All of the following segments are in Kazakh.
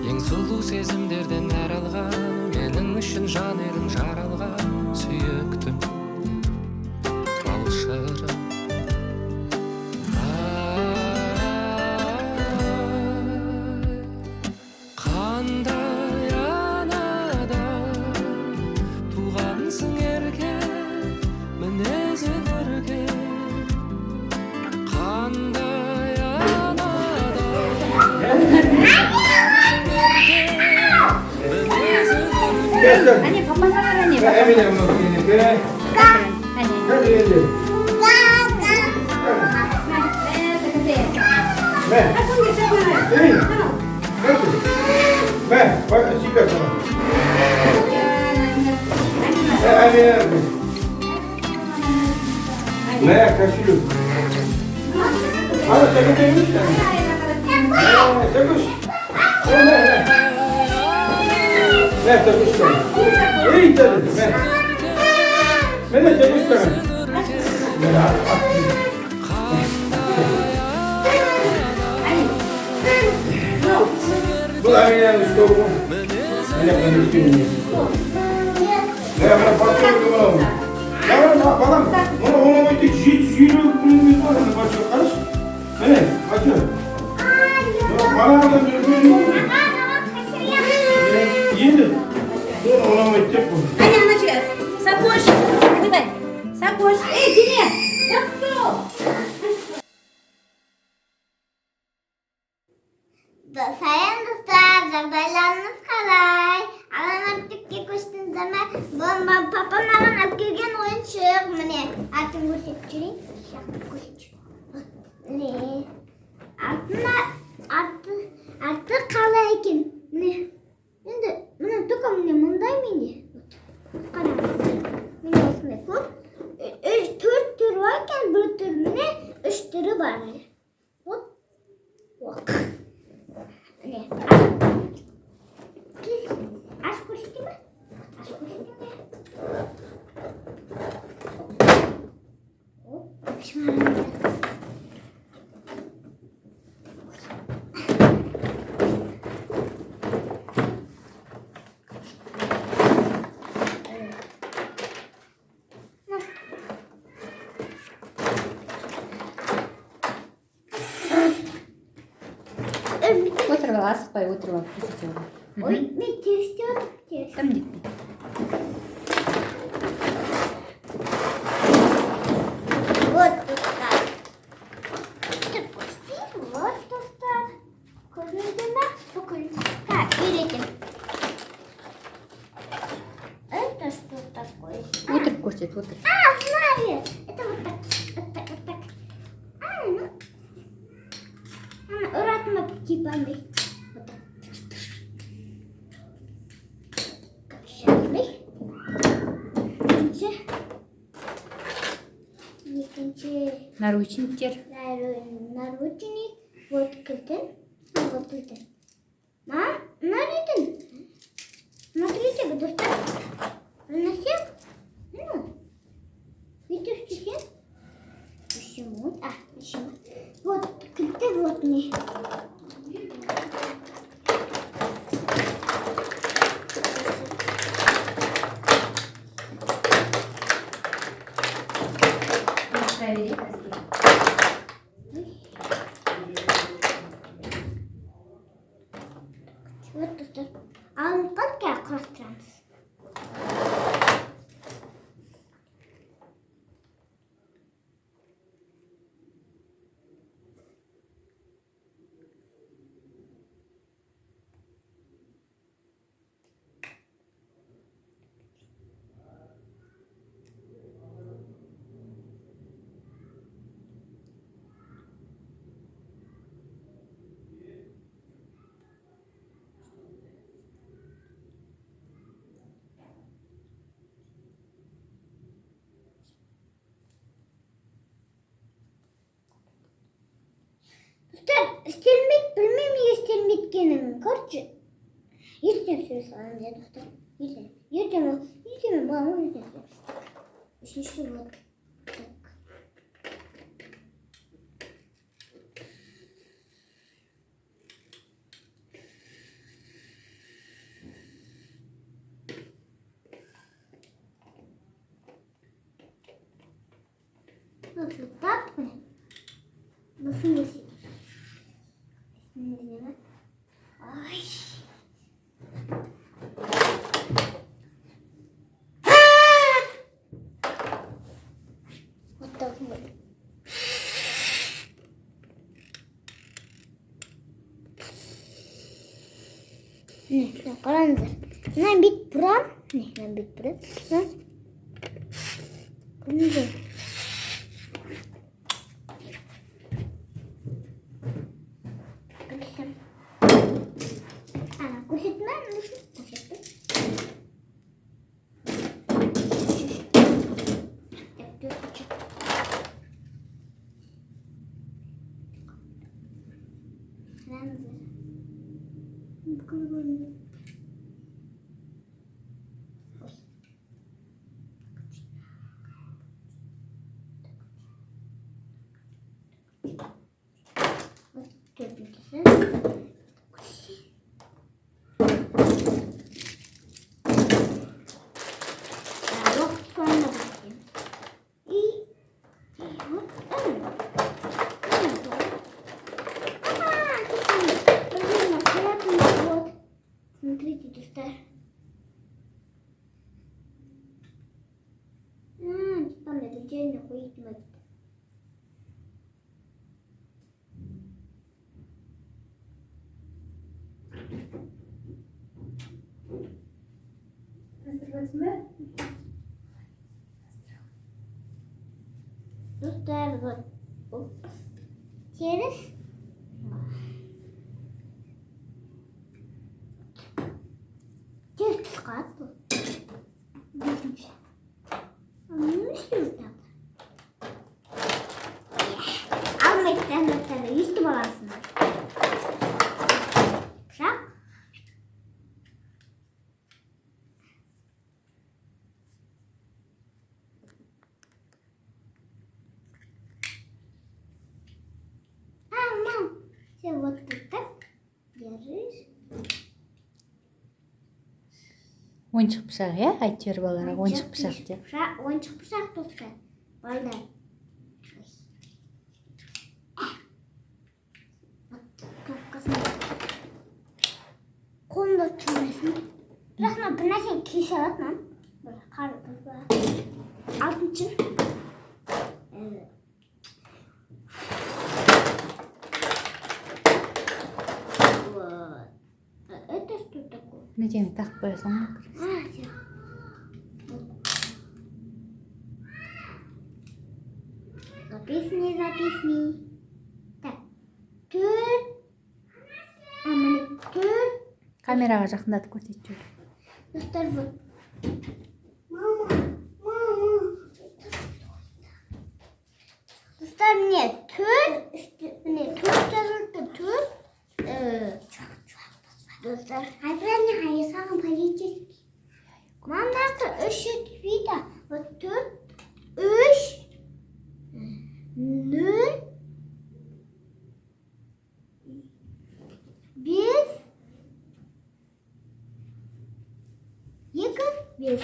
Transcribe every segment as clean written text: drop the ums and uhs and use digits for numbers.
Ең сұлу сезімдерден әр алған, менің үшін жан едің жаралған сүйіктім балшырым. Қандай анадан туғансың еркек, мінезі көркем. Қандай Anne, papa sana anne. Emine bunu yine. Anne. Hadi yedi. Ben. Hey. Ben. Bak çıkar sana. Emine. Ne kaçıyor? Hadi çekil demiş ya. Çekil. Ne çekil. İyi tabii. Ben de çekil sana. Bu Emine'nin üstü bu. Emine'nin üstü bu. Ne yapalım? Patlıyorum bunu. Ne yapalım? Onu bitti. Jüri günümüz var. Başlıyor. Karış. Mene. Başlıyor. Bana da bir Yedi. Dur ona bitti bu. Anne anlaşıyor. Sakoş. Hadi ben. Sakoş. Dinle. Yaptı. Sayın dostlar, жағдайларыңыз қалай? АНАР-ге көштің зама, папам маған алып келген ойыншық. Міне, атын көрсетіп жүрейін. Арты қалай екен? Міне, енді мына только міне мұндай менде. Қараңыз. Міне осындай көп. 4 түрі бар екен, бір түр міне 3 түрі бар. Вот. Ne? Aç koştu mu? Aç koştu mu? Hop, şımarım. Отырып асықпай отырып алып көрсете. Ой, мен терістеп. Кім дейді? Вот, достар. Вот, достар. Көрмейді ме? Бүкіл. Так, беретін. Это что такое? Отырып көрсет, отыр. Знаю. Это вот так. Вот так, вот так. Ну. Ұратыма типа андай. Вот так. Екінші. Наручниктер. Наручник. Вот кілтін. Вот кілтін. Мам, наретін. Смотрите, достар. Носек. Видишь, чехен? Почему? Почему? Вот кілті, вот мне. Вот достар. Алын қалқа құрастырамыз. Стельмит, білмеймін не стельмиткенін. Короче, ертең сөз алам деді достар. Ертең балам ертең сөз. Үшінші вот. Так. Отлетап. Басым есек. Ай. Вот так вот. Ne, karandır. Ne bit buram? Ne bit buram? Ne? Karandır. Kaçtım. Ana, kuşetme mi? Kuşettim. Yaptım, küçük. Karandır. Bu kadar böyle. Dördüncüsü. Yok, sonra bakayım. İyi. Yok, evet. Вот. Смотрите, достар. Там это отдельно ходить надо. Достар, вот. Через. Через кату. Бежишь. Ну, что там? Алмайтан есть баласын. Шаг. Мам, все вот так держишь. Ойыншық пышақ, иә? Әйтеуір балаларға ойыншық пышақ деп. Ойыншық пышақ достар. Балдар. Қолымда тұрмайсың. Бірақ мен бір нәрсені кесе алатынмын. Бір қарып. Алтыншы. Это что такое? Неден тақып қоясың ба? Все. Записни. Так. Түр. Міне түр. Камераға жақындатып көрсетіп жүр. Достар, вот. Мама. Достар, міне түр жазылды, түр. Достар, hayır sakın politik. Mandarda 3 vida. Вот тут 3 0 1 2 1.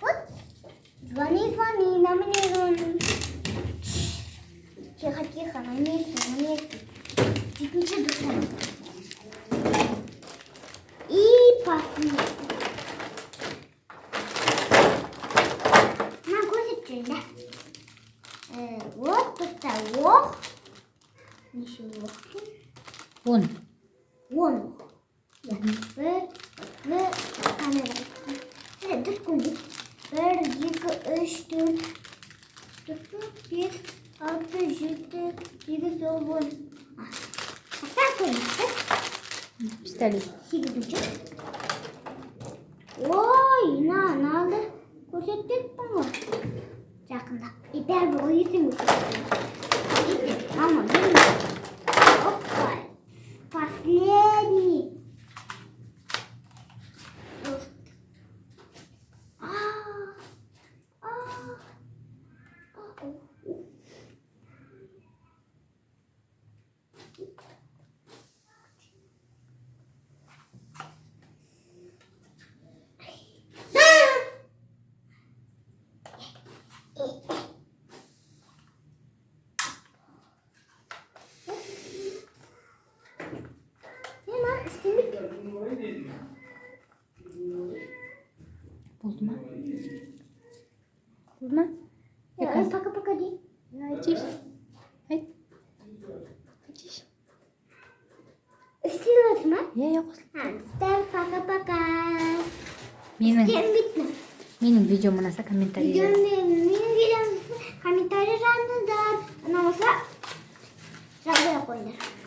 Вот. Звони, на мне звони. Тихо, на месте. Тихо, достар. И последний. На кусочек, да? Вот тут лох. Еще лох. Вон. Да. Бір камера. Dur konuş. 1, 2, 3, 4, 5, 6, 7, 8, 9. Sen konuş. Пистолет. Сегізінші. Ой, надо көрсетпекпін ғой. Жақында. Бәрі ойысың көрсетпекпін. Мама, берме. Опа. Последний. Болды ма? Болды ма? Пока-пока дейін. Айтшы. Айт. Айтшы. Істеліп отыр ма? Иә, қосылып. Достар, пока-пока. Менің Істеліп бітті. видеом ұнаса комментарий жаз. Менің видеом комментарий жазыңыздар. Ұнамаса жағдай қойыңдар.